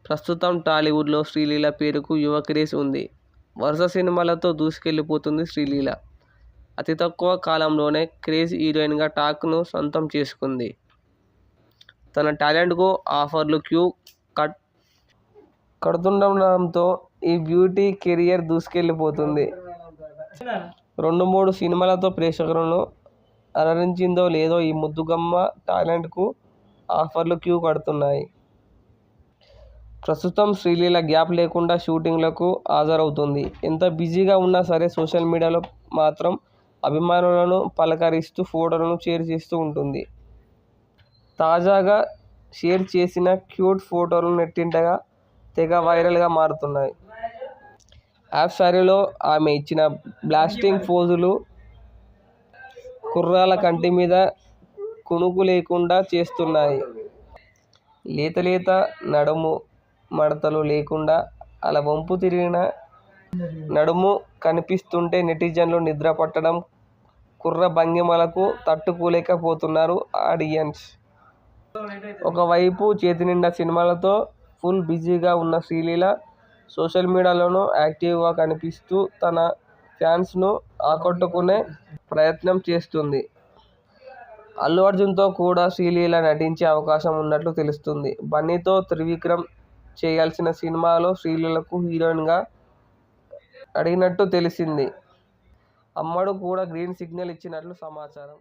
ప్రస్తుతం టాలీవుడ్లో శ్రీలీల పేరుకు యువ క్రేజ్ ఉంది. వరుస సినిమాలతో దూసుకెళ్లిపోతుంది శ్రీలీల. అతి తక్కువ కాలంలోనే క్రేజీ హీరోయిన్గా టాక్ను సొంతం చేసుకుంది. తన టాలెంట్కు ఆఫర్లు క్యూ కడుతుండడంతో ఈ బ్యూటీ కెరీర్ దూసుకెళ్లిపోతుంది. 2-3 సినిమాలతో ప్రేక్షకులను అలరించిందో లేదో ఈ ముద్దుగుమ్మ టాలెంట్కు ఆఫర్లు క్యూ కడుతున్నాయి. ప్రస్తుతం శ్రీలీల గ్యాప్ లేకుండా షూటింగ్లకు హాజరవుతుంది. ఎంత బిజీగా ఉన్నా సరే సోషల్ మీడియాలో మాత్రం అభిమానులను పలకరిస్తూ ఫోటోలను షేర్ చేస్తూ ఉంటుంది. తాజాగా షేర్ చేసిన క్యూట్ ఫోటోలు నెట్టింట తెగ వైరల్గా మారుతున్నాయి. హాఫ్ సారీలో ఆమె ఇచ్చిన బ్లాస్టింగ్ పోజులు కుర్రాళ్ల కంటి మీద కునుకు లేకుండా చేస్తున్నాయి. లేత నడుము మడతలు లేకుండా అలా వంపు తిరిగిన నడుము కనిపిస్తుంటే నెటిజన్లు నిద్ర పట్టడం కుర్ర భంగిమలకు తట్టుకోలేకపోతున్నారు ఆడియన్స్. ఒకవైపు చేతినిండా సినిమాలతో ఫుల్ బిజీగా ఉన్న శ్రీలీల సోషల్ మీడియాలోనూ యాక్టివ్గా కనిపిస్తూ తన ఫ్యాన్స్ను ఆకట్టుకునే ప్రయత్నం చేస్తుంది. అల్లు అర్జున్తో కూడా శ్రీలీల నటించే అవకాశం ఉన్నట్లు తెలుస్తుంది. బన్నీతో త్రివిక్రమ్ చేయాల్సిన సినిమాలో శ్రీలీలను హీరోయిన్గా అడిగినట్టు తెలిసింది. అమ్మడు కూడా గ్రీన్ సిగ్నల్ ఇచ్చినట్లు సమాచారం.